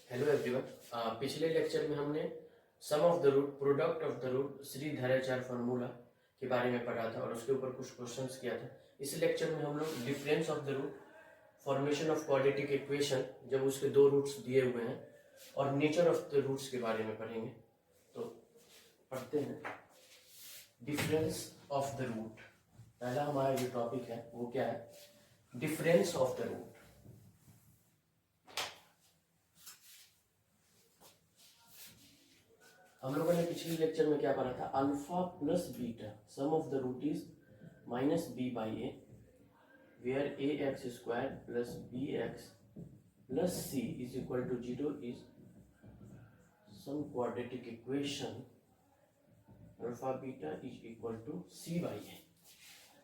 Hello everyone. पिछले lecture में हमने sum of the root, product of the root, Sridharacharya formula के बारे में पढ़ा था और उसके ऊपर कुछ क्वेश्चंस किया था। इस लेक्चर में हम लोग difference of the root, formation of quadratic equation जब उसके दो रूट्स दिए हुए हैं, और नेचर ऑफ द रूट्स के बारे में पढ़ेंगे। तो पढ़ते हैं डिफरेंस ऑफ द रूट। पहला हमारा जो टॉपिक है वो क्या है? Difference of the root. हम लोगों ने पिछले लेक्चर में क्या पढ़ा था? Alpha plus beta, sum of the root is minus B by A, where A X square plus B x plus C is equal to 0 is sum quadratic equation alpha beta is equal to C by A.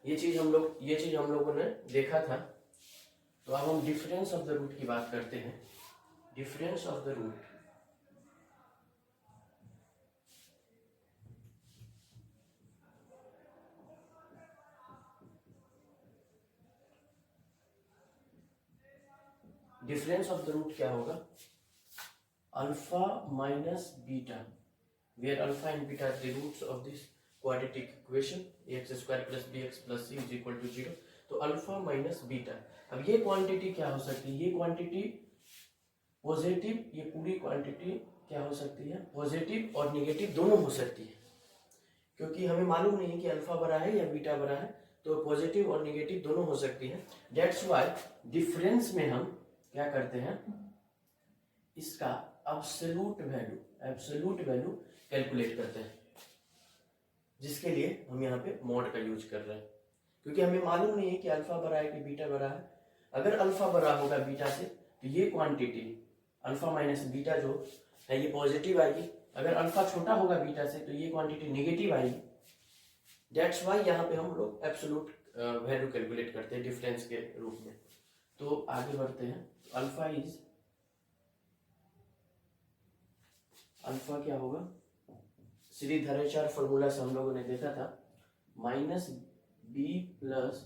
ये चीज हम लोगों ने देखा था। तो अब हम डिफरेंस ऑफ द रूट की बात करते हैं। Difference of the root, difference of the root क्या होगा? Alpha minus beta, where alpha and beta are the roots of this quadratic equation x square plus B x plus C is equal to 0। तो alpha minus beta, अब ये quantity क्या हो सकती है? ये क्वांटिटी पॉजिटिव, ये पूरी क्वांटिटी क्या हो सकती है? पॉजिटिव और निगेटिव दोनों हो सकती है, क्योंकि हमें मालूम नहीं है कि अल्फा बड़ा है या बीटा बड़ा है, तो पॉजिटिव और निगेटिव दोनों हो सकती है। दैट्स व्हाई डिफरेंस में हम क्या करते हैं? इसका एब्सोल्यूट वैल्यू कैलकुलेट करते हैं, जिसके लिए हम यहाँ पे मॉड का यूज कर रहे हैं, क्योंकि हमें मालूम नहीं है कि अल्फा बड़ा है कि बीटा बड़ा है। अगर अल्फा बड़ा होगा बीटा से तो ये क्वांटिटी अल्फा माइनस बीटा जो है ये पॉजिटिव आएगी। अगर अल्फा छोटा होगा बीटा से तो ये क्वांटिटी नेगेटिव आएगी। दैट्स वाई यहाँ पे हम लोग एब्सोल्यूट वैल्यू कैलकुलेट करते हैं डिफरेंस के रूप में। तो आगे बढ़ते हैं। अल्फा क्या होगा? श्रीधराचार्य फॉर्मूला से हम लोगों ने देखा था, minus b plus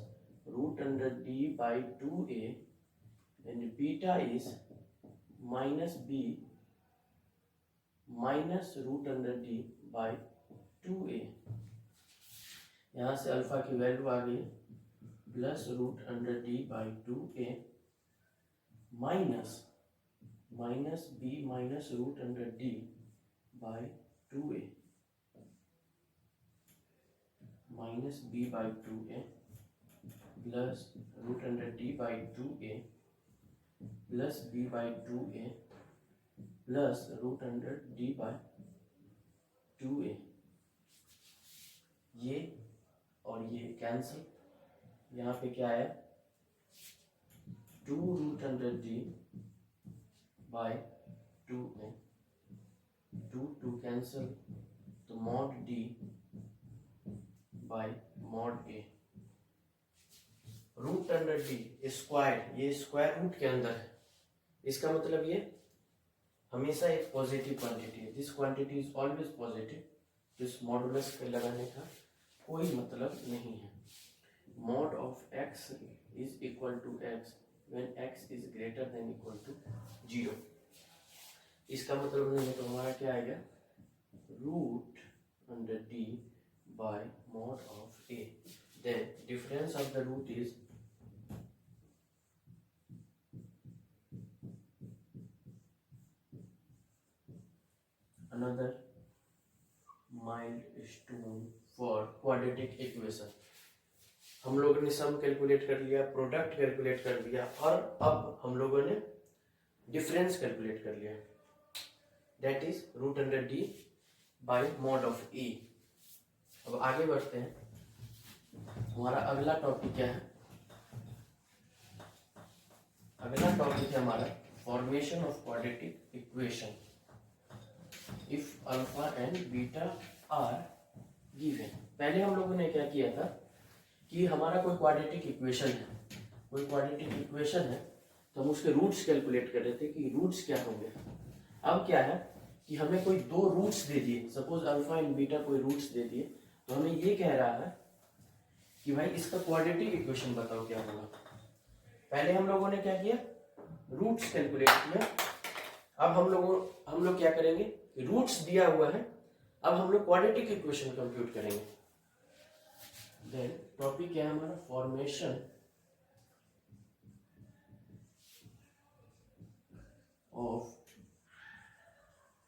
root under D by 2a and beta is minus b minus root under D by 2a। यहाँ से अल्फा की वैल्यू आ गई plus root under D by 2a minus b minus root under D by 2a minus B by 2a plus root under D by 2a plus b by 2a plus root under D by 2a। ये और ये cancel, यहाँ पे क्या है? 2 root under D by 2a, 2 cancel, तो mod D by mod A. Root under D square, ये square root के अंदर है, इसका मतलब ये हमेशा एक पॉजिटिव क्वांटिटी है। This quantity is always positive, तो इस मॉडुलस के लगाने का कोई मतलब नहीं है। Mod of x is equal to x when x is greater than equal to 0। इसका मतलब नहीं है, तो हमारा क्या आएगा? Root under d by mod of a, then difference of the root is another milestone for quadratic equation। हम लोगों ने सम कैलकुलेट कर लिया, प्रोडक्ट कैलकुलेट कर लिया, और अब हम लोगों ने डिफरेंस कैलकुलेट कर लिया, that is root under D by mod of A. अब आगे बढ़ते हैं। हमारा अगला टॉपिक क्या है? अगला टॉपिक है हमारा formation of quadratic equation if alpha and beta are given. पहले हम लोगों ने क्या किया था कि हमारा कोई क्वाड्रेटिक इक्वेशन है, तो हम उसके रूट्स कैलकुलेट कर रहे थे कि रूट्स क्या होंगे। अब क्या है कि हमें कोई दो रूट्स दे दिए, सपोज अल्फा एंड बीटा कोई रूट्स दे दिए, तो हमें ये कह रहा है कि भाई इसका क्वाड्रेटिक इक्वेशन बताओ क्या होगा। पहले हम लोगों ने क्या किया? रूट्स कैलकुलेट किया। अब हम लोग क्या करेंगे, रूट्स दिया हुआ है, अब हम लोग क्वाड्रेटिक इक्वेशन कंप्यूट करेंगे। देन टॉपिक क्या है हमारा, formation of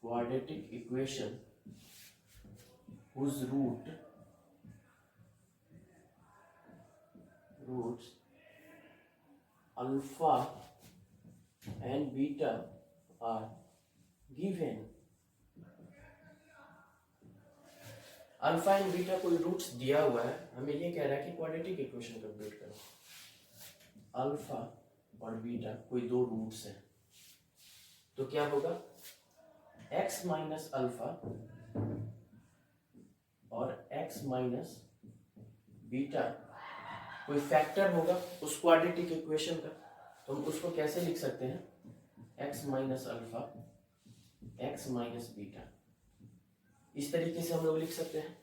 quadratic equation whose roots alpha and beta are given। Alpha and beta कोई रूट्स दिया हुआ है, हमें ये कह रहा है कि क्वाड्रेटिक इक्वेशन कंप्यूट करो। अल्फा और बीटा कोई दो रूट्स हैं, तो क्या होगा, x माइनस अल्फा और x माइनस बीटा कोई फैक्टर होगा उस क्वाड्रेटिक इक्वेशन का, तो हम उसको कैसे लिख सकते हैं, x minus alpha x minus beta, इस तरीके से हम लोग लिख सकते हैं।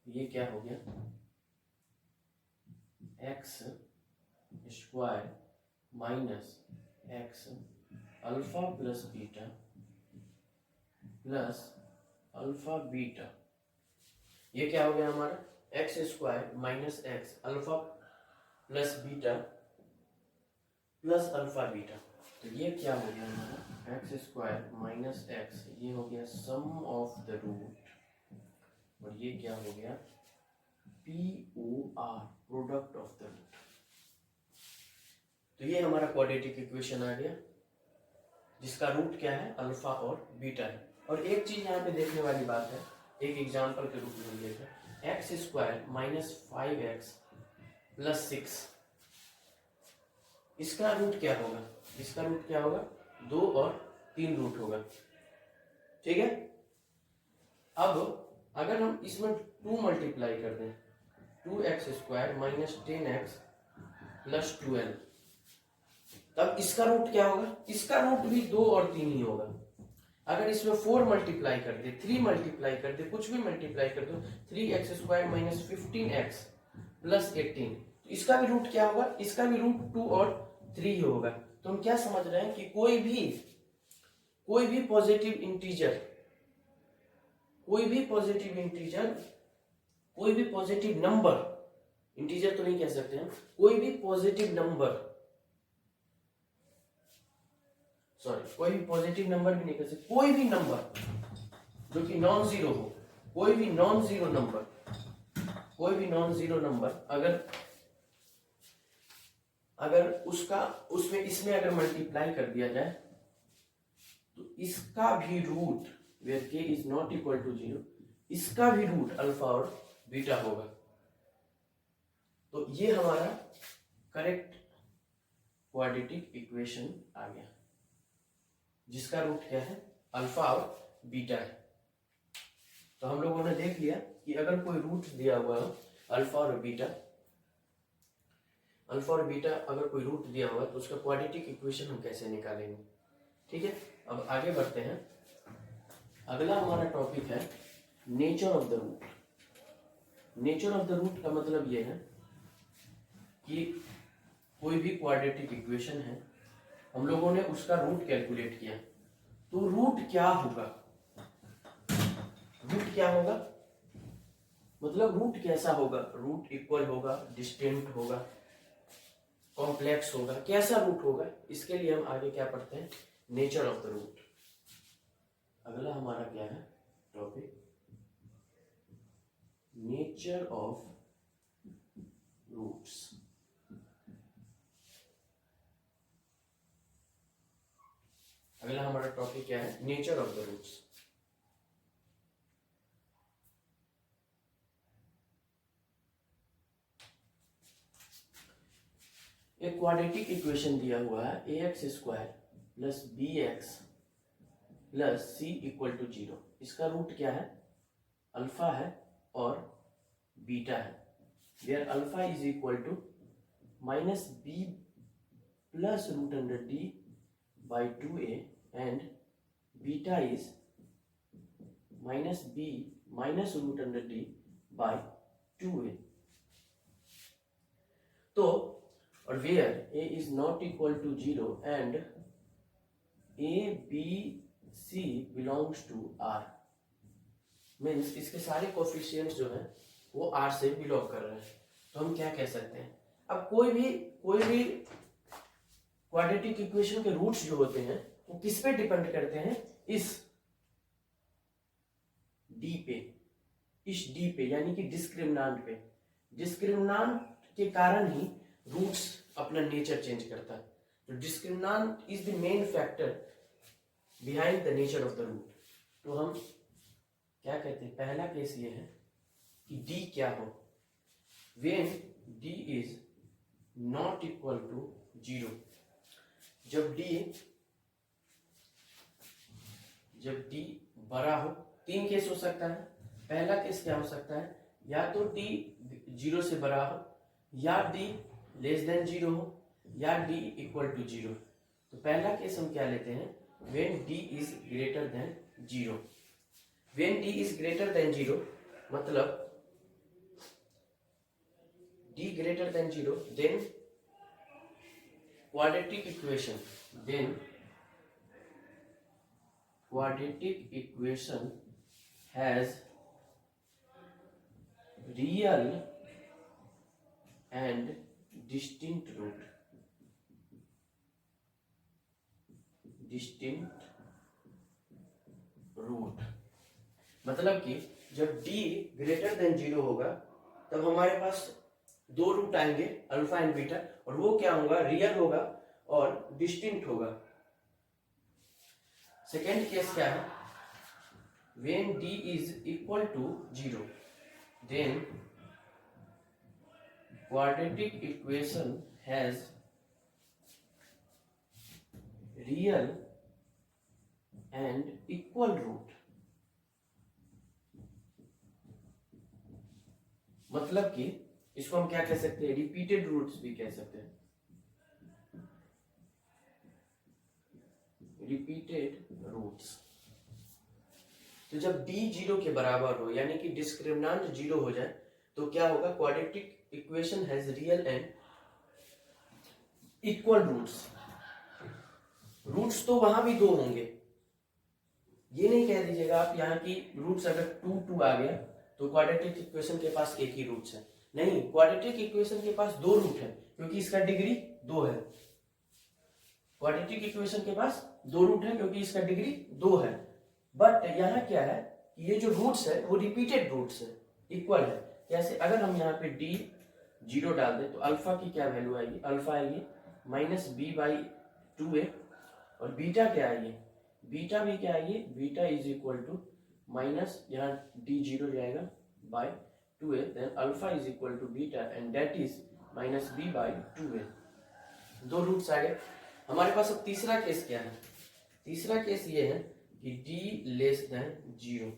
ये क्या हो गया, x square minus x alpha plus beta plus alpha beta, ये क्या हो गया हमारा, x square minus x alpha plus beta plus alpha beta, तो ये क्या हो गया हमारा, एक्स स्क्वायर माइनस एक्स, ये हो गया सम ऑफ द रूट, और ये क्या हो गया, POR product of the root. तो ये हमारा क्वाड्रेटिक इक्वेशन आ गया, जिसका रूट क्या है, अल्फा और बीटा है। और एक चीज यहाँ पे देखने वाली बात है, एक एग्जाम्पल के रूप में देखा, x square minus 5x plus 6, इसका रूट क्या होगा, इसका रूट क्या होगा, 2 और 3 रूट होगा, ठीक है। अब अगर हम इसमें 2 मल्टीप्लाई कर दें, 2x square minus 10x plus 12, तब इसका रूट क्या होगा, इसका रूट भी 2 और 3 ही होगा। अगर इसमें 4 मल्टीप्लाई कर दे, 3 मल्टीप्लाई कर दे, कुछ भी मल्टीप्लाई कर दो, 3x square minus 15x plus 18, तो इसका भी रूट क्या होगा, इसका भी रूट 2 और 3 होगा। तो हम क्या समझ रहे हैं कि कोई भी पॉजिटिव इंटीजर, कोई भी पॉजिटिव नंबर, इंटीजर तो नहीं कह सकते हैं, कोई भी पॉजिटिव नंबर, सॉरी कोई भी पॉजिटिव नंबर भी नहीं कर सकते, कोई भी नंबर जो कि नॉन जीरो हो, कोई भी नॉन जीरो नंबर अगर उसका उसमें इसमें अगर मल्टीप्लाई कर दिया जाए, तो इसका भी रूट, वेयर के इज नॉट इक्वल टू 0, इसका भी रूट अल्फा और बीटा होगा। तो ये हमारा करेक्ट क्वाड्रेटिक इक्वेशन आ गया, जिसका रूट क्या है, अल्फा और बीटा है। तो हम लोगों ने देख लिया कि अगर कोई रूट दिया हुआ हो, अल्फा और बीटा अगर कोई रूट दिया हुआ तो उसका क्वाड्रेटिक इक्वेशन हम कैसे निकालेंगे, ठीक है। अब आगे बढ़ते हैं, अगला हमारा टॉपिक है nature of the root. Nature of the root का मतलब यह है कि कोई भी क्वाड्रेटिक इक्वेशन है, हम लोगों ने उसका रूट कैलकुलेट किया, तो रूट क्या होगा, मतलब रूट कैसा होगा, रूट इक्वल होगा, डिस्टिंक्ट होगा, कॉम्प्लेक्स होगा, कैसा रूट होगा, इसके लिए हम आगे क्या पढ़ते हैं, नेचर ऑफ द रूट। अगला हमारा क्या है टॉपिक, नेचर ऑफ रूट्स। अगला हमारा टॉपिक क्या है, नेचर ऑफ द रूट्स। एक क्वाड्रेटिक इक्वेशन दिया हुआ है, ax square plus bx plus c equal to 0, इसका रूट क्या है, अल्फा है और बीटा है, where alpha is equal to minus b plus root under d by 2a and beta is minus b minus root under d by 2a। तो और where a is not equal to 0 and a b c belongs to r, means इसके सारे coefficients जो हैं वो r से belong कर रहे हैं। तो हम क्या कह सकते हैं, अब कोई भी क्वाड्रेटिक इक्वेशन के रूट्स जो होते हैं वो किस पे डिपेंड करते हैं, इस d पे, इस d पे यानी कि डिस्क्रिमिनांट पे। डिस्क्रिमिनांट के कारण ही रूट्स अपना नेचर चेंज करता है। तो discriminant is the main factor behind the nature of the root. तो हम क्या कहते हैं, पहला केस ये है कि d क्या हो, when d is not equal to 0। जब d बड़ा हो, तीन केस हो सकता है। पहला केस क्या हो सकता है, या तो d 0 से बड़ा हो, या d लेस देन 0 हो, या d इक्वल टू 0। तो पहला केस हम क्या लेते हैं, when d is greater than 0। when d is greater than 0 मतलब d greater than 0, then quadratic equation has real and distinct root। मतलब कि जब d ग्रेटर देन 0 होगा तब हमारे पास दो रूट आएंगे, अल्फा एंड बीटा, और वो क्या होगा, रियल होगा और डिस्टिंक्ट होगा। सेकेंड केस क्या है, when d is equal to 0, then quadratic equation has real and equal root। मतलब कि इसको हम क्या कह सकते हैं, रिपीटेड रूट्स भी कह सकते हैं, रिपीटेड रूट्स। तो जब d 0 के बराबर हो यानी कि डिस्क्रिमिनांट 0 हो जाए तो क्या होगा, quadratic equation has real and equal roots. Roots तो वहां भी दो होंगे, ये नहीं कह दीजिएगा आप यहाँ की रूट्स अगर 2 2 आ गया तो क्वाड्रेटिक इक्वेशन के पास एक ही रूट्स है। नहीं, क्वाड्रेटिक इक्वेशन के पास दो रूट है क्योंकि इसका डिग्री 2 है। क्वाड्रेटिक इक्वेशन के पास दो रूट है क्योंकि इसका डिग्री 2 है। बट यहाँ क्या है कि ये जो रूट्स है वो रिपीटेड रूट्स है, इक्वल है। जैसे अगर हम यहाँ पे d 0 डाल दें तो अल्फा की क्या वैल्यू आएगी, अल्फा आएगी -b/2a, और बीटा क्या आएगी, बीटा भी क्या आएगी, beta is equal to minus, यहाँ d 0 जाएगा by 2a, then alpha is equal to beta and that is -b/2a। दो रूट्स आ गए हमारे पास। अब तीसरा केस क्या है, तीसरा केस ये है कि d लेस देन 0।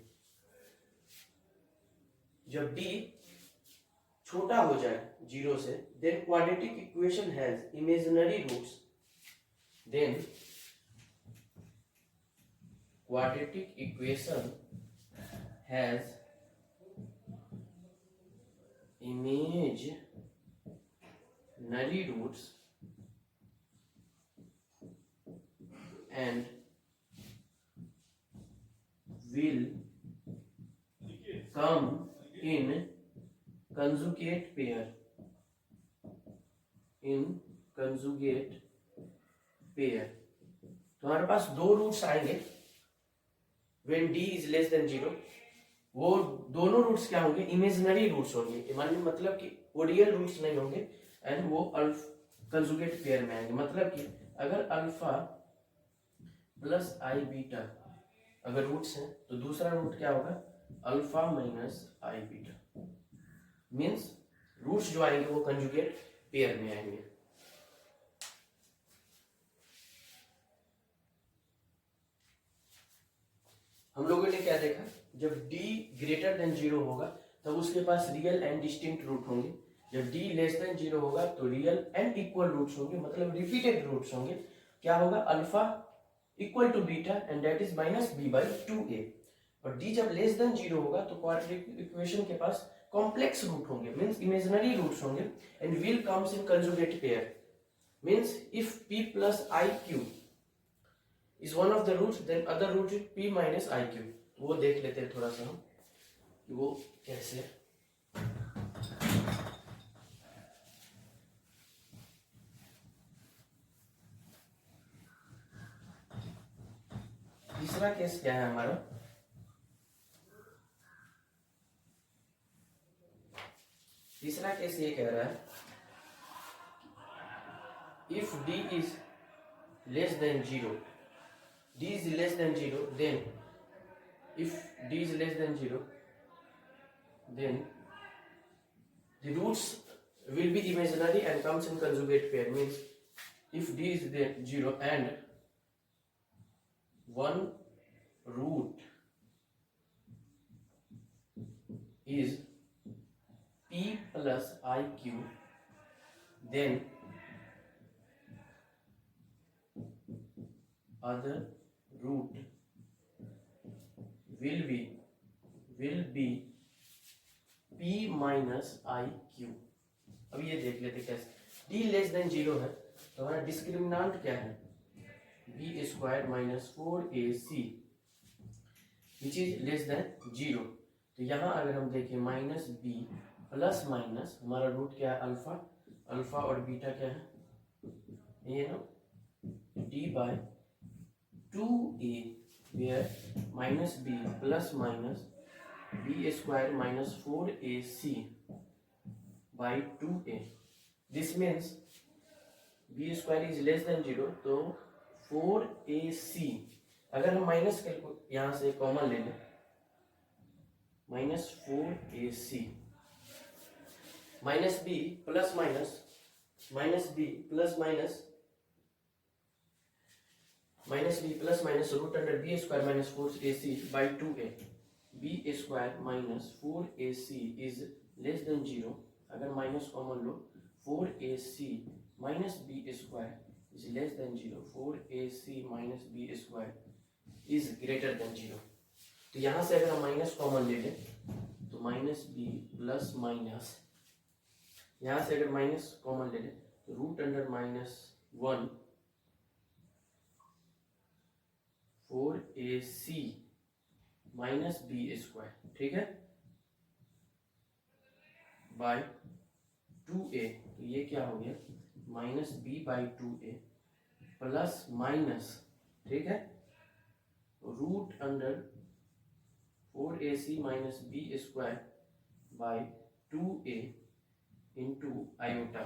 जब d छोटा हो जाए 0 से, then quadratic equation has imaginary roots, then quadratic equation has imaginary roots and will come in conjugate pair, तो हमारे पास दो रूट्स आएंगे when d is less than 0। वो दोनों रूट्स क्या होंगे, इमेजिनरी रूट्स होंगे, मतलब कि वो रियल रूट्स नहीं होंगे, एंड वो कंजुगेट पेयर में आएंगे। मतलब कि अगर अल्फा प्लस आई बीटा अगर रूट्स हैं तो दूसरा रूट क्या होगा, अल्फा माइनस आई बीटा। मीन्स रूट्स जो आएंगे वो कंजुगेट पेयर में आएंगे। हम लोगों ने क्या देखा, जब d ग्रेटर देन 0 होगा तब उसके पास रियल एंड डिस्टिंक्ट रूट होंगे। जब d लेस देन 0 होगा तो रियल एंड इक्वल रूट्स होंगे, मतलब रिपीटेड रूट्स होंगे। क्या होगा, alpha equal to beta and that is -b/2a। और d जब लेस देन 0 होगा तो क्वाड्रेटिक इक्वेशन के पास कॉम्प्लेक्स रूट होंगे, मींस इमेजिनरी रूट्स होंगे, and will comes in conjugate pair. means if p plus iq is one of the roots, then other root is p minus iq. वो देख लेते हैं थोड़ा सा हम कि वो कैसे. तीसरा केस क्या है हमारा? तीसरा केस ये कह रहा है if d is less than 0, d is less than 0, then if d is less than 0, then the roots will be imaginary and comes in conjugate pair. Means if d is then 0 and one root is p plus iq, then other root will be p minus iq. अब ये देख लेते कैसे. d less than 0 है तो हमारा डिस्क्रिमिनांट क्या है? b square minus 4ac which is less than 0. तो यहाँ अगर हम देखें माइनस b प्लस माइनस हमारा रूट क्या है? अल्फा. अल्फा और बीटा क्या है? ये ना d by 2a where minus b plus minus b square minus 4ac by 2a. This means b square is less than 0, तो 4ac अगर हम माइनस यहाँ से कॉमन ले लें minus 4ac minus b plus minus b plus minus root under b square minus 4ac by 2a. B square minus 4ac is less than 0. अगर minus common लो 4ac minus b square is less than 0. 4ac minus b square is greater than 0. तो यहाँ से अगर हम minus common ले लें तो माइनस बी प्लस माइनस, यहाँ से अगर माइनस कॉमन ले लें तो root under minus 1 4ac minus b square, ठीक है, बाय 2a. तो ये क्या हो गया? Minus B by 2a plus minus, ठीक है, root under 4ac minus b square by 2a into iota.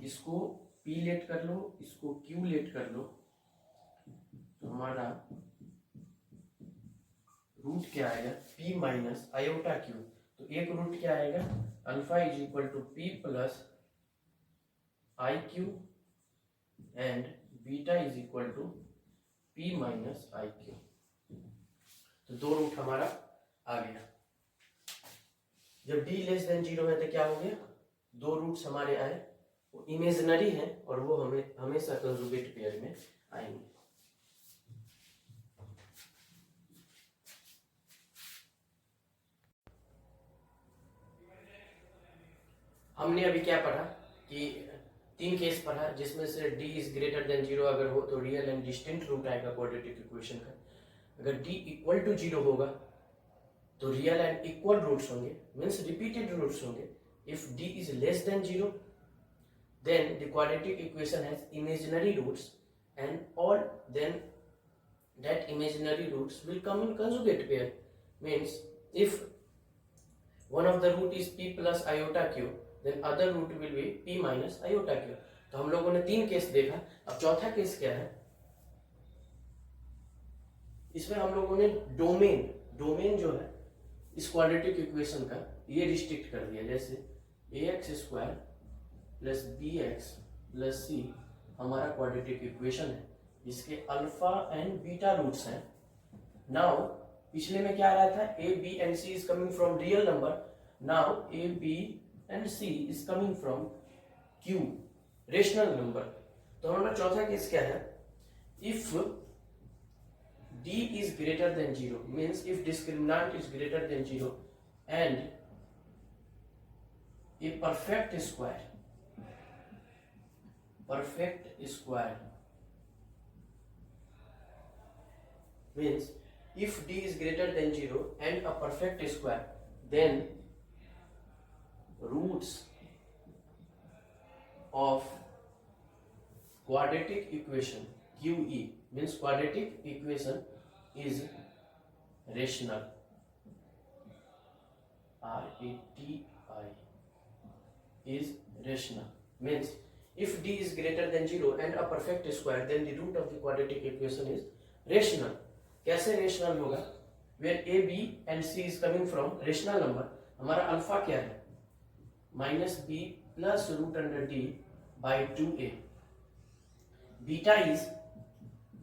इसको p लेट कर लो, इसको q लेट कर लो, तो हमारा रूट क्या आएगा? p minus iota q. तो एक रूट क्या आएगा? Alpha is equal to p plus i q and beta is equal to p minus i q. तो दो रूट हमारा आ गया. जब d लेस देन 0 है तो क्या हो गया? दो रूट्स हमारे आए, वो इमेजिनरी है और वो हमें हमेशा कंजुगेट पेयर में आएंगे. हमने अभी क्या पढ़ा कि तीन केस पढ़ा जिसमें से d इज ग्रेटर देन 0 अगर हो तो रियल एंड डिस्टिंक्ट रूट आएगा क्वाड्रेटिक इक्वेशन का. अगर d इक्वल टू 0 होगा तो रियल एंड इक्वल रूट्स होंगे, मींस रिपीटेड रूट्स होंगे. If d is less than 0 then the quadratic equation has imaginary roots and all then that imaginary roots will come in conjugate pair. Means if one of the root is p plus iota q then other root will be p minus iota q. तो हम लोगों ने तीन case देखा. अब चौथा case क्या है? इसमें हम लोगों ने डोमेन जो है इस क्वाड्रेटिक इक्वेशन का ये रिस्ट्रिक्ट कर दिया. जैसे ax square plus B x plus C हमारा क्वाड्रेटिक इक्वेशन है जिसके अल्फा एंड बीटा रूट्स हैं. नाउ पिछले में क्या आ रहा था? A B and C is coming from real number. Now A B and C is coming from Q, rational number. तो हमारा चौथा केस क्या है? If d is greater than 0 means if discriminant is greater than 0 and a perfect square perfect square means if d is greater than 0 and a perfect square, then roots of quadratic equation QE means quadratic equation is rational. RATI is rational means if d is greater than 0 and a perfect square, then the root of the quadratic equation is rational. कैसे rational होगा? Where a, b and c is coming from rational number. हमारा alpha क्या है? Minus b plus root under D by 2a. Beta is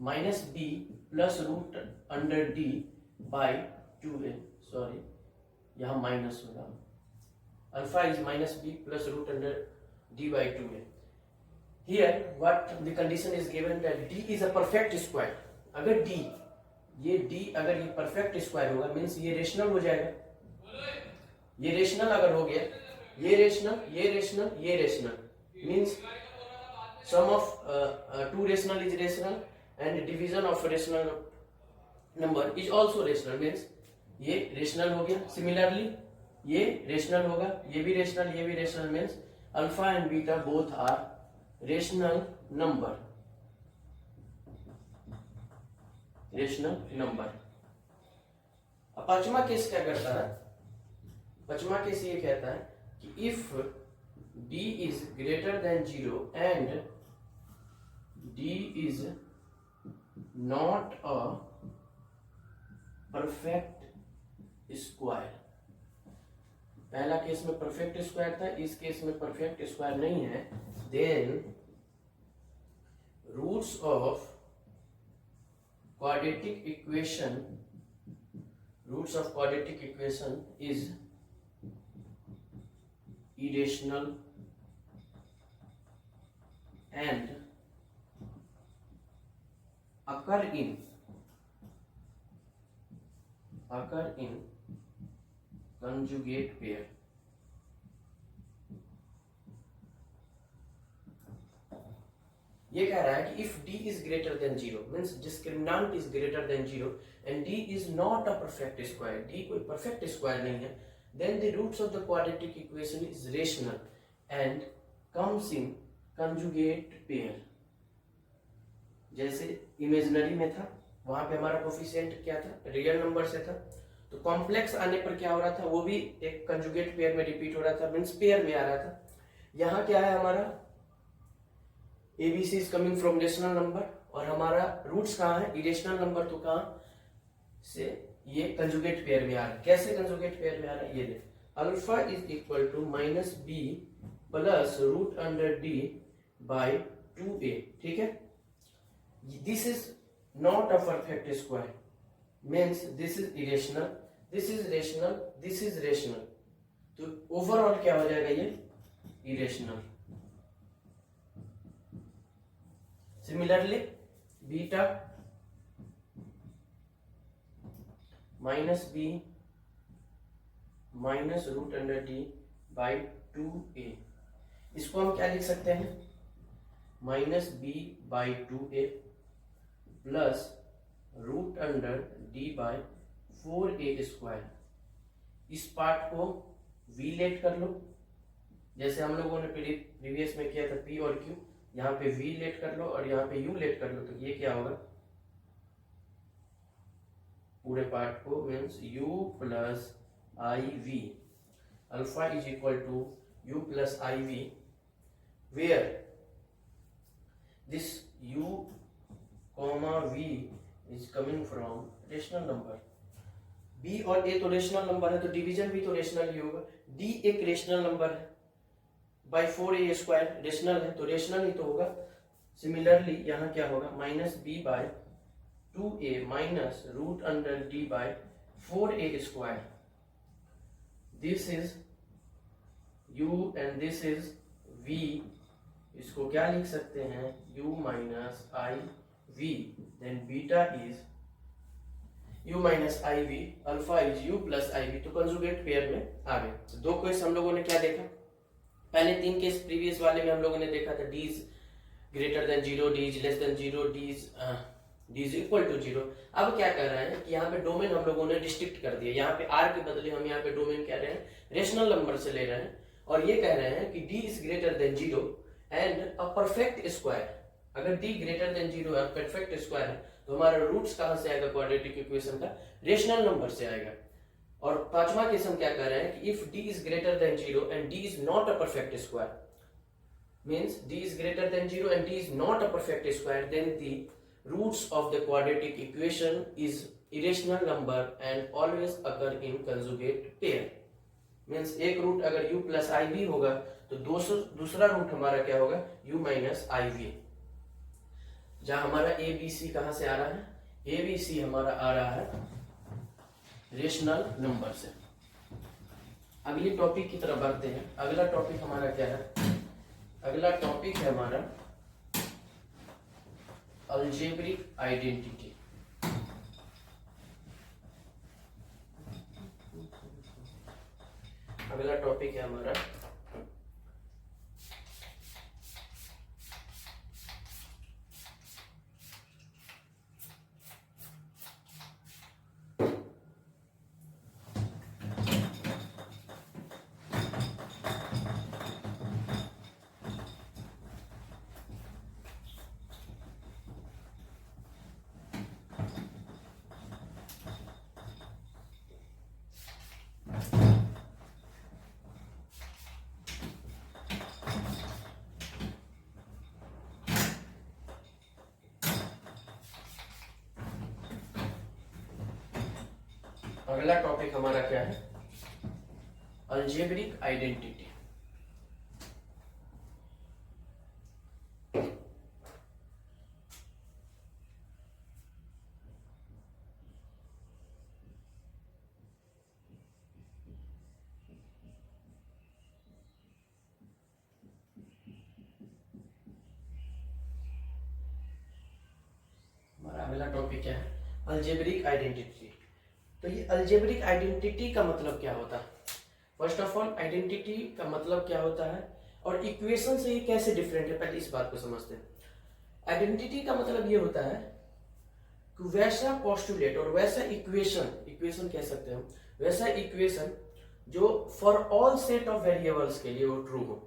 minus b plus root under D by 2a. Sorry, यहाँ minus होगा. Alpha is minus b plus root under d by 2a. Here what the condition is given that d is a perfect square. अगर d अगर ये perfect square होगा means ये rational हो जाएगा. ये रेशनल अगर हो गया, ये rational means sum of two rational is rational and division of rational number is also rational means ये रेशनल हो गया. सिमिलरली ये रेशनल होगा, ये भी rational means alpha and beta both are rational number. अब पांचवा केस क्या करता है? पांचवा केस ये कहता है कि if d is greater than 0 and d is not a perfect square. पहला केस में परफेक्ट स्क्वायर था, इस केस में परफेक्ट स्क्वायर नहीं है. Then roots of quadratic equation is irrational and occur in conjugate pair. ये कह रहा है कि if d is greater than 0 means discriminant is greater than 0 and d is not a perfect square, d कोई perfect square नहीं है, then the roots of the quadratic equation is rational and comes in conjugate pair. जैसे imaginary में था, वहां पे हमारा coefficient क्या था? रियल नंबर से था. तो कॉम्प्लेक्स आने पर क्या हो रहा था? वो भी एक कंजुगेट पेयर में रिपीट हो रहा था मीन्स पेयर में आ रहा था. यहाँ क्या है हमारा? ABC is coming from rational number और हमारा रूट्स कहाँ है? Irrational number. तो कहाँ से ये कंजुगेट पेयर में आ रहा है. कैसे कंजुगेट पेयर में आ रहा है? ये देख, alpha is equal to minus b plus root under D by 2a. ठीक है, this is not a perfect square means this is irrational, this is rational, this is rational. तो ओवरऑल क्या हो जाएगा? ये irrational. Similarly, beta minus b minus root under d by 2a. इसको हम क्या लिख सकते हैं? Minus b by 2a plus root under d by 4a square. इस पार्ट को v लेट कर लो, जैसे हम लोगों ने प्रीवियस में किया था p और q. यहाँ पे v लेट कर लो और यहाँ पे u लेट कर लो. तो ये क्या होगा? पूरे पार्ट को means u plus i v. Alpha is equal to u plus i v, where this u comma v is coming from rational number. b और a तो रेशनल नंबर है, तो डिवीजन भी तो रेशनल ही होगा. d एक rational number है by 4a square rational है, तो रेशनल ही तो होगा. सिमिलरली यहाँ क्या होगा? Minus b by 2a minus root under d by 4a square. This is u and this is v. इसको क्या लिख सकते हैं? u minus i v. Then beta is u minus i v, alpha is u plus i v. तो conjugate pair में आ गए. तो दो केस हम लोगों ने क्या देखा? पहले तीन केस प्रीवियस वाले में हम लोगों ने देखा था d is greater than 0, d is less than 0, d is equal to 0। अब क्या कर रहे हैं कि यहाँ पे डोमेन हम लोगों ने रिस्ट्रिक्ट कर दिया, यहाँ पे आर के बदले हम यहाँ पे डोमेन कह रहे हैं रेशनल नंबर से ले रहे हैं, और ये कह रहे हैं कि D is greater than 0 and a perfect square. अगर डी ग्रेटर देन 0 और परफेक्ट स्क्वायर है तो हमारा रूट्स कहाँ से आएगा क्वाड्रेटिक इक्वेशन का, रेशनल नंबर से आएगा। और पांचवा केस हम क्या कर रहे हैं कि if D is greater than 0 and D is not a perfect square, means d is greater than 0 and d is not a perfect square, then the roots of the quadratic equation is irrational number and always occur in conjugate pair। means एक root अगर u plus iv होगा तो दूसरा root हमारा क्या होगा u minus iv। जहां हमारा abc कहां से आ रहा है, abc हमारा आ रहा है रेशनल नंबर से। अगली टॉपिक की तरफ बढ़ते हैं। अगला टॉपिक हमारा क्या है, अगला टॉपिक है हमारा अलजेब्रिक आइडेंटिटी। अगला टॉपिक है हमारा अगला टॉपिक हमारा क्या है, अलजेब्रिक आइडेंटिटी। हमारा अगला टॉपिक क्या है, अलजेब्रिक आइडेंटिटी। तो ये अलजेब्रिक आइडेंटिटी का मतलब क्या होता है, फर्स्ट ऑफ ऑल आइडेंटिटी का मतलब क्या होता है और इक्वेशन से ये कैसे डिफरेंट है, पहले इस बात को समझते हैं। आइडेंटिटी का मतलब ये होता है कि वैसा पोस्टुलेट और वैसा इक्वेशन कह सकते हैं, वैसा इक्वेशन जो for all set of variables के लिए वो ट्रू हो।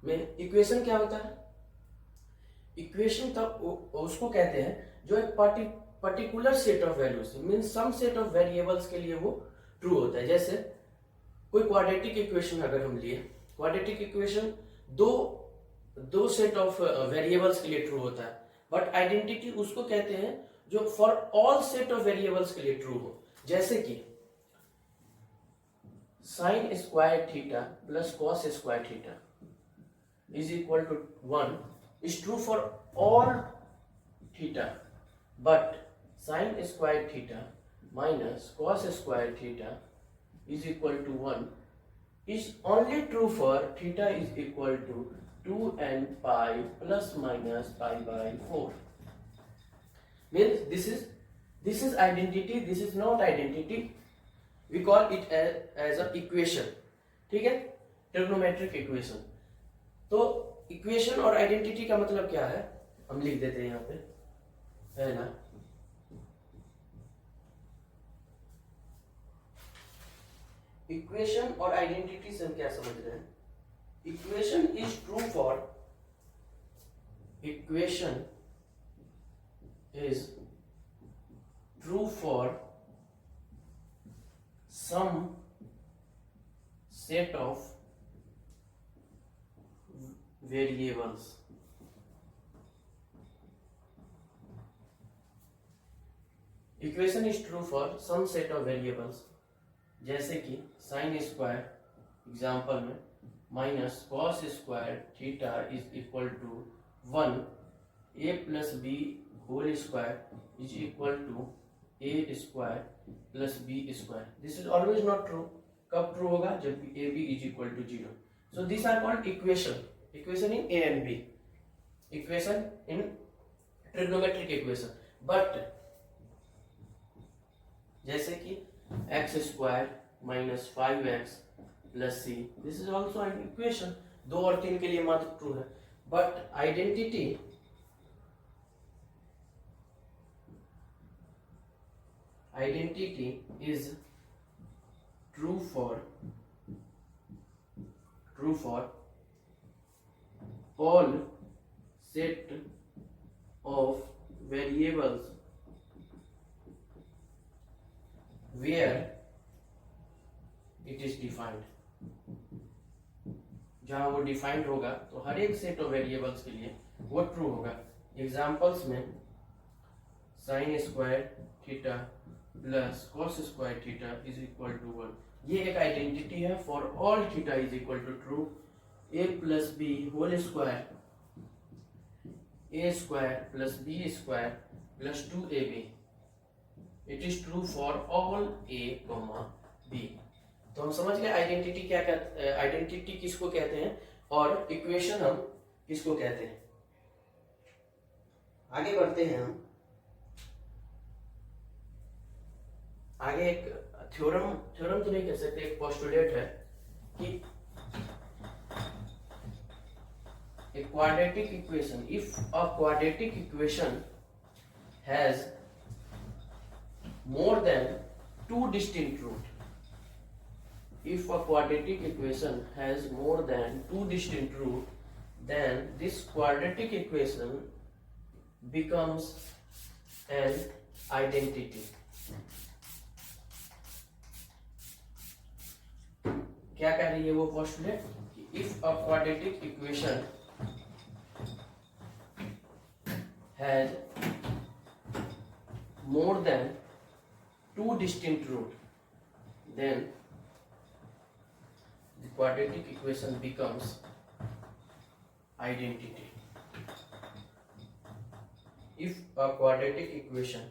में इक्वेशन क्या होता है, इक्वेशन तब उसको कहते हैं जो एक particular set of values mean some set of variables के लिए वो ट्रू होता है। जैसे कोई क्वाड्रेटिक इक्वेशन अगर हम लिए, क्वाड्रेटिक इक्वेशन दो सेट ऑफ वेरिएबल्स के लिए ट्रू होता है, बट आइडेंटिटी उसको कहते हैं जो for all set of variables के लिए ट्रू हो। जैसे कि sine square theta plus cos square theta is equal to 1 is true for all theta, but sin square theta minus cos square theta is equal to 1 is only true for theta is equal to 2n pi plus minus pi by 4। means this is identity, this is not identity, we call it as a equation। ठीक है, trigonometric equation. तो equation और identity का मतलब क्या है, हम लिख देते हैं यहाँ पे, है ना। इक्वेशन और आइडेंटिटी से हम क्या समझ रहे हैं, equation is true for, equation is true for some set of variables। Equation is true for some set of variables, जैसे कि साइन स्क्वायर एग्जांपल में minus cos square theta is equal to 1 a plus b whole square is equal to a square plus b square. This is always not true. कब true होगा, जब a b is equal to 0। So this are called equation, equation in A and B, equation in trigonometric equation। but जैसे कि x square minus 5x plus c, this is also an equation। 2 और 3 के लिए मात्र true है, but identity is true for all set of variables where it is defined. जहां वो defined होगा तो हर एक सेट ऑफ वेरिएबल्स के लिए वो ट्रू होगा. एग्जांपल्स में sine square theta plus cos square theta is equal to 1, ये एक आइडेंटिटी है for all theta is equal to true. A plus b whole square, a square plus b square plus 2ab, it is true for all a comma b. तो हम समझ गए identity क्या कहते हैं, आइडेंटिटी किसको कहते हैं और इक्वेशन हम किसको कहते हैं. आगे बढ़ते हैं हम. आगे एक थ्योरम तो नहीं कह सकते, एक पोस्टुलेट है कि a quadratic equation, if a quadratic equation has more than two distinct roots, if a quadratic equation has more than two distinct roots, then this quadratic equation becomes an identity. क्या कह रही है वो postulate कि if a quadratic equation has more than two distinct roots, then the quadratic equation becomes identity. If a quadratic equation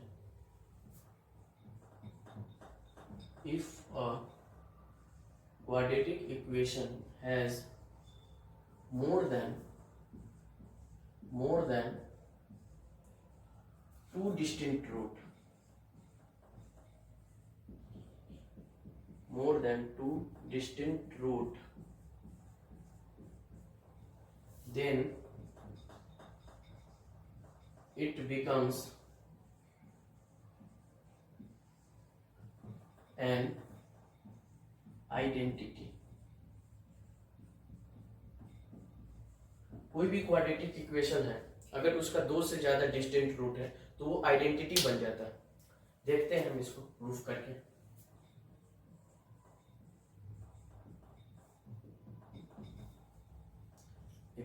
has more than two distinct roots, then it becomes an identity. कोई भी quadratic equation है, अगर उसका दो से ज्यादा distinct root है तो वो आइडेंटिटी बन जाता है. देखते हैं हम इसको प्रूफ करके.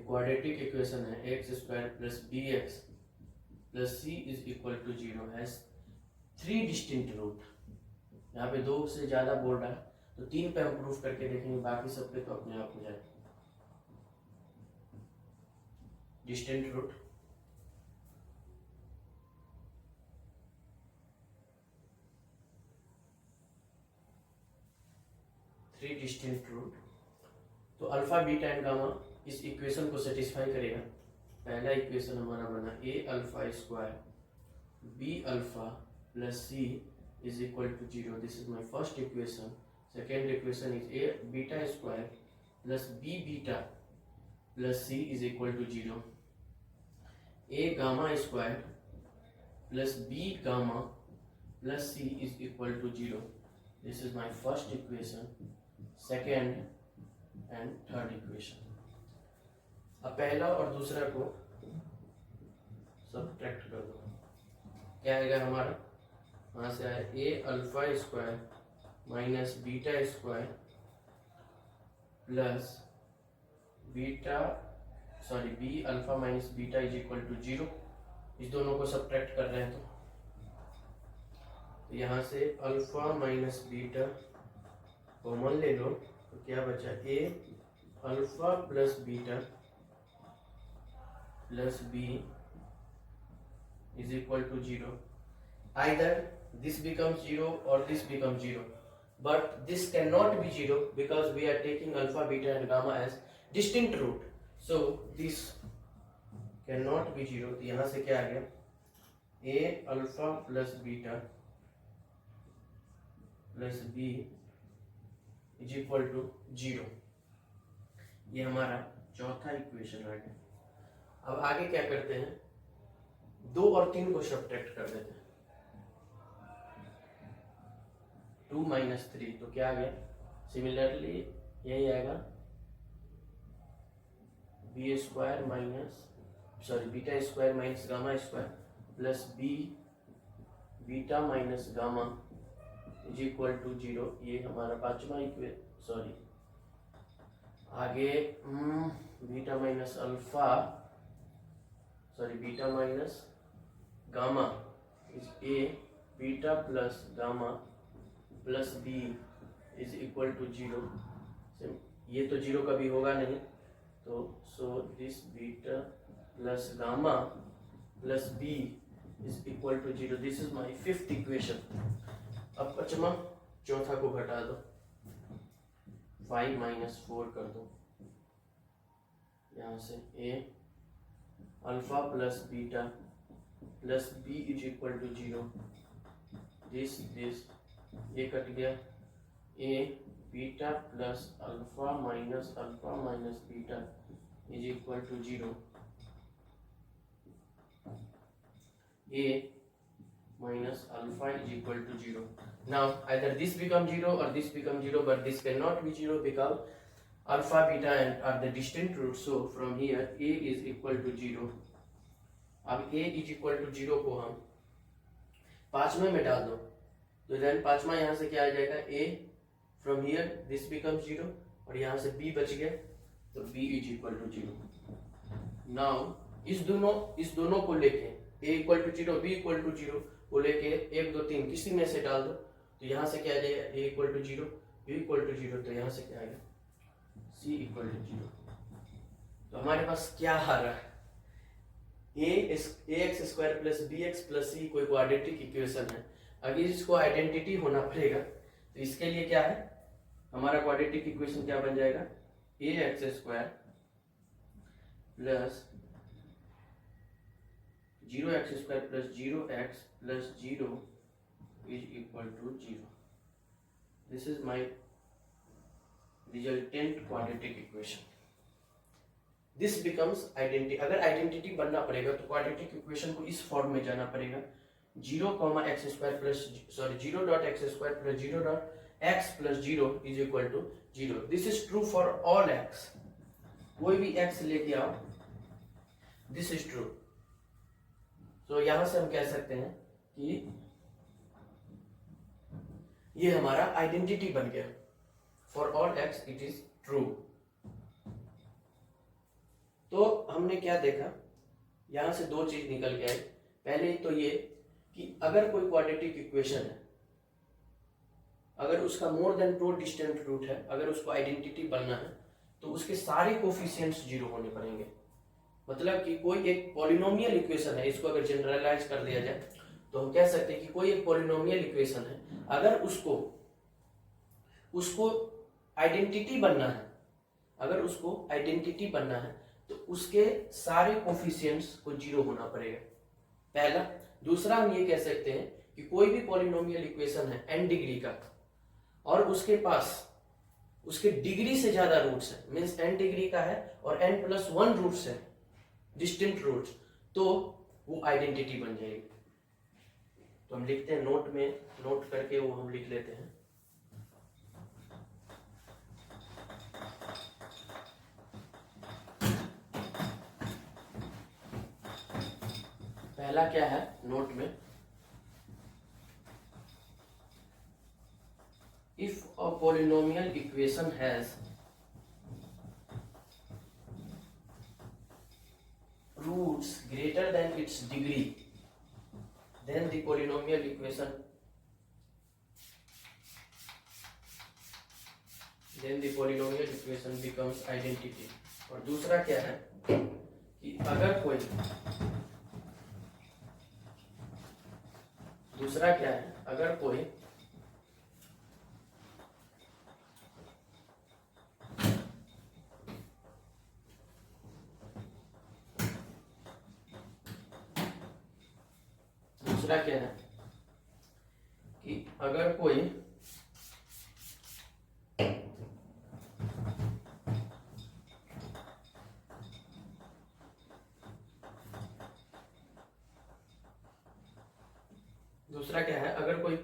क्वाड्रेटिक इक्वेशन है x square plus B x plus C is equal to 0 has 3 distinct root. यहाँ पे दो से ज्यादा बोल रहा है तो 3 पे हम प्रूफ करके देखेंगे, बाकी सब पे तो अपने आप हो जाए. डिस्टिंक्ट रूट डिस्टिंक्ट रूट, तो अल्फा बीटा एंड गामा इस इक्वेशन को सेटिस्फाई करेगा. पहला इक्वेशन हमारा बना A alpha square B alpha plus C is equal to 0. This is my first equation. Second equation is A beta square plus B beta plus C is equal to 0. A gamma square plus B gamma plus C is equal to 0. This is my first equation, second and third equation. अब पहला और दूसरा को subtract कर दो. क्या आएगा हमारा, वहां से आया A alpha square minus beta square plus B alpha minus beta is equal to 0. इस दोनों को सब्ट्रैक्ट कर रहे हैं तो यहाँ से अल्फा माइनस बीटा कॉमन ले लो तो क्या बचा, A alpha plus beta plus B is equal to 0. Either this becomes 0 or this becomes 0, but this cannot be 0 because we are taking alpha, beta and gamma as distinct root. So this cannot be 0. तो यहाँ से क्या आ गया, a alpha plus beta plus b is equal to 0. ये हमारा चौथा equation आ गया. अब आगे क्या करते हैं, 2 और 3 को सब्ट्रैक्ट कर देते हैं। 2 माइनस 3 तो क्या आ गया, सिमिलरली यही आएगा b square minus beta square minus gamma square plus beta minus gamma is equal to 0। ये हमारा 5वां इक्वेशन, आगे beta minus alpha beta minus gamma is A, beta plus gamma plus B is equal to 0। ये तो 0 कभी होगा नहीं, तो so this beta plus gamma plus B is equal to 0। This is my 5th equation. अब 5वां, चौथा को घटा दो, 5 माइनस 4 कर दो, यहाँ से A alpha plus beta plus B is equal to 0। This ये कट गया, A beta plus alpha minus beta is equal to 0। A minus alpha is equal to 0. Now either this become 0 or this become 0, but this cannot be 0 because alpha, beta and are the distant roots. So from here a is equal to 0. अब a is equal to 0 को हम 5वें में डाल दो, तो then 5वां यहाँ से क्या आ जाएगा, a from here this becomes 0 और यहाँ से b बच गया, तो b is equal to 0. Now इस दोनों को लेके a equal to 0 b equal to 0 को लेके 1 2 3 किसी में से डाल दो, तो यहाँ से क्या आ जाएगा, a equal to 0 b equal to 0, तो यहाँ से क्या आएगा, c equal to 0। तो हमारे पास क्या आ रहा है, ax square plus bx plus c कोई क्वाड्रेटिक इक्वेशन है। अगर इसको आइडेंटिटी होना पड़ेगा, तो इसके लिए क्या है, हमारा क्वाड्रेटिक इक्वेशन क्या बन जाएगा, ax square plus 0x square plus 0x plus 0 is equal to 0. This is my resultant quadratic equation. This becomes identity. अगर आइडेंटिटी बनना पड़ेगा तो क्वाड्रेटिक इक्वेशन को इस फॉर्म में जाना पड़ेगा, 0x square plus 0.x square plus 0.x plus 0 is equal to 0. This is true for all x. कोई भी x लेके आओ, this is true. तो यहां से हम कह सकते हैं कि ये हमारा आइडेंटिटी बन गया, for all x it is true. तो हमने क्या देखा, यहां से 2 चीज निकल के आई। पहले तो ये कि अगर कोई क्वाड्रेटिक इक्वेशन है, अगर उसका मोर देन 2 डिस्टेंट रूट है, अगर उसको आइडेंटिटी बनना है तो उसके सारे कोफिशिएंट्स 0 होने पड़ेंगे। मतलब कि कोई एक पॉलिनोमियल इक्वेशन है, इसको अगर जनरलाइज कर दिया जाए तो हम कह सकते हैं कि कोई एक पॉलिनोमियल इक्वेशन है, अगर उसको आइडेंटिटी बनना है, अगर उसको आइडेंटिटी बनना है तो उसके सारे कोफिशिएंट्स को 0 होना पड़ेगा, पहला। दूसरा हम ये कह सकते हैं कि कोई भी पॉलिनोमियल इक्वेशन है n डिग्री का और उसके पास उसके डिग्री से ज्यादा रूट्स है, मींस n डिग्री का है और n+1 रूट्स है, डिस्टिंक्ट रूट्स, तो वो आइडेंटिटी बन जाएगी। तो हम लिखते हैं नोट में, नोट करके वो हम लिख लेते हैं, पहला क्या है नोट में, if a polynomial equation has roots greater than its degree, then the polynomial equation becomes identity। और दूसरा क्या है कि अगर कोई क्या है कि अगर कोई दूसरा क्या है, अगर कोई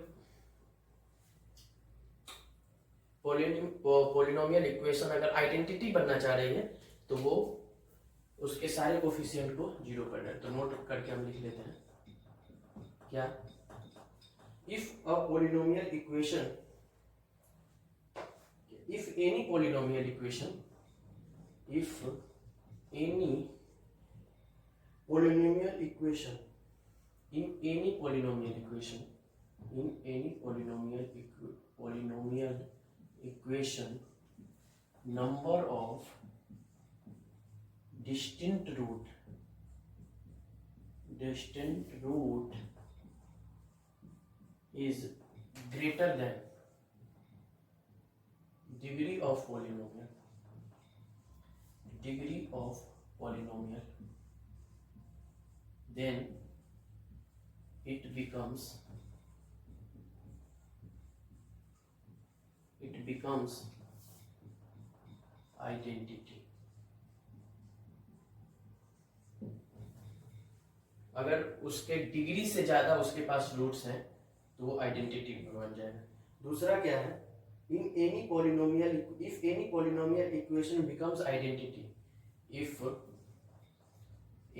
पोलिनोमियल इक्वेशन अगर आइडेंटिटी बनना चाह रही है तो वो उसके सारे कोफिशिएंट को जीरो करना है। तो नोट करके हम लिख लेते हैं क्या, if a polynomial equation, if any polynomial equation, if any polynomial equation, in any polynomial equation, in any polynomial equation, number of distinct root is greater than degree of polynomial, then it becomes identity। अगर उसके degree से ज्यादा उसके पास roots हैं तो वो identity बन जाएगा। दूसरा क्या है, in any polynomial, if any polynomial equation becomes identity, if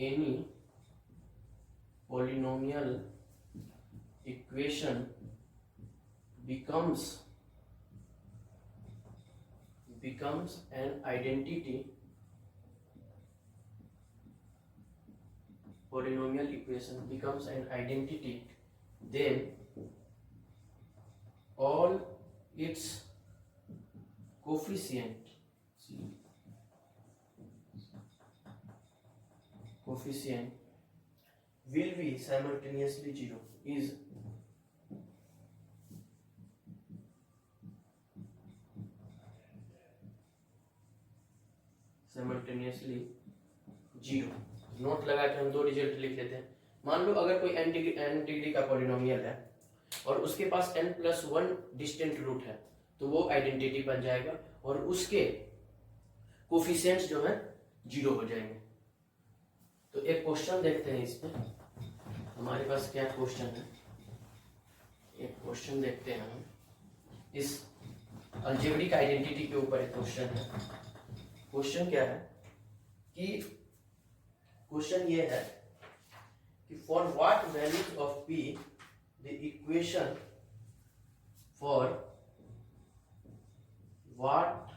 any polynomial equation becomes an identity, polynomial equation becomes an identity, then all its coefficient will be simultaneously zero, is simultaneously zero. Note लगा के हम दो result लिख लेते हैं। मान लो अगर कोई n डिग्री का पॉलिनोमियल है और उसके पास n+1 डिस्टिंक्ट रूट है तो वो आइडेंटिटी बन जाएगा और उसके कोफिशिएंट्स जो है जीरो हो जाएंगे। तो एक क्वेश्चन देखते हैं इसमें, हमारे पास क्या क्वेश्चन है, एक क्वेश्चन देखते हैं हम। इस अलजेब्रिक आइडेंटिटी के ऊपर एक क्वेश्चन है। क्वेश्चन क्या है कि क्वेश्चन ये है कि for what values of p the equation, for what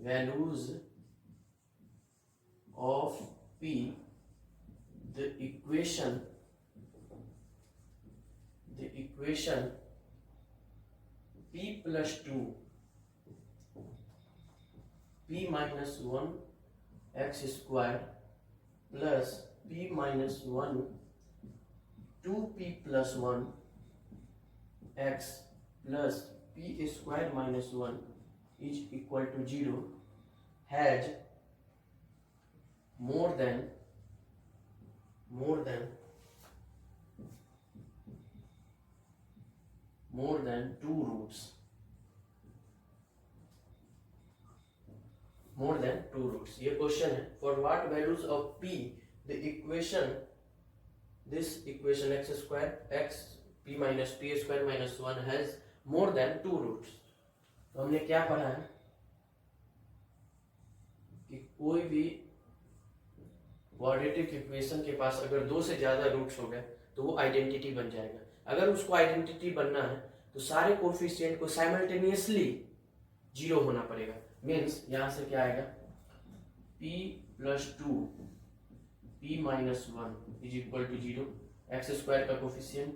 values of p the equation p plus 2 p minus 1 x square plus p minus 1 2p plus 1 x plus p square minus 1 is equal to 0 has more than 2 roots, ये question है। For what values of p the equation, this equation x square x p minus p square minus 1 has more than 2 roots। तो हमने क्या पढ़ा है कि कोई भी क्वाड्रेटिक इक्वेशन के पास अगर 2 से ज्यादा रूट्स हो गए तो वो आइडेंटिटी बन जाएगा। अगर उसको आइडेंटिटी बनना है तो सारे कोफिशिएंट को साइमल्टेनियसली जीरो होना पड़ेगा। मीन्स यहां से क्या आएगा, p plus 2 p minus 1 is equal to 0, x square का coefficient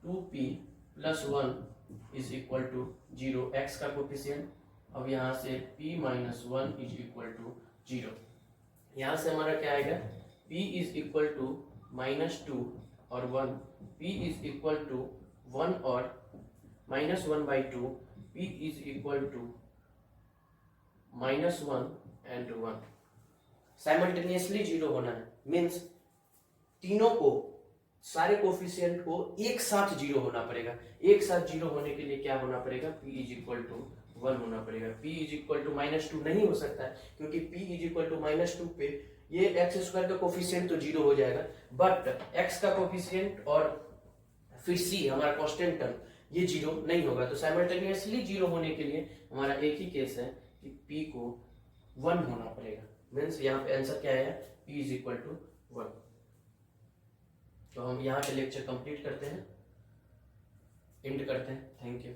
2p plus 1 is equal to 0, x का कोफिशिएंट, अब यहाँ से p minus 1 is equal to 0। यहाँ से हमारा क्या आएगा, p is equal to -2 और 1, p is equal to 1 और -1/2, p is equal to -1 and 1। Simultaneously zero होना है, मीन्स तीनों को, सारे कोफिशिएंट को एक साथ जीरो होना पड़ेगा। एक साथ जीरो होने के लिए क्या होना पड़ेगा, p इज इक्वल टू 1 होना पड़ेगा। p इज इक्वल टू -2 नहीं हो सकता है क्योंकि p इज इक्वल टू -2 पे ये एक्स स्क्वायर का कोफिशिएंट तो 0 हो जाएगा, बट एक्स का कोफिशिएंट और फिर सी हमारा कांस्टेंट टर्म ये 0 नहीं होगा। तो साइमल्टेनियसली 0 होने के लिए हमारा एक ही केस है कि p को 1 होना पड़ेगा। मीन्स यहाँ पे आंसर क्या है, p इज इक्वल टू 1। तो हम यहाँ पे लेक्चर कंप्लीट करते हैं, एंड करते हैं। Thank you.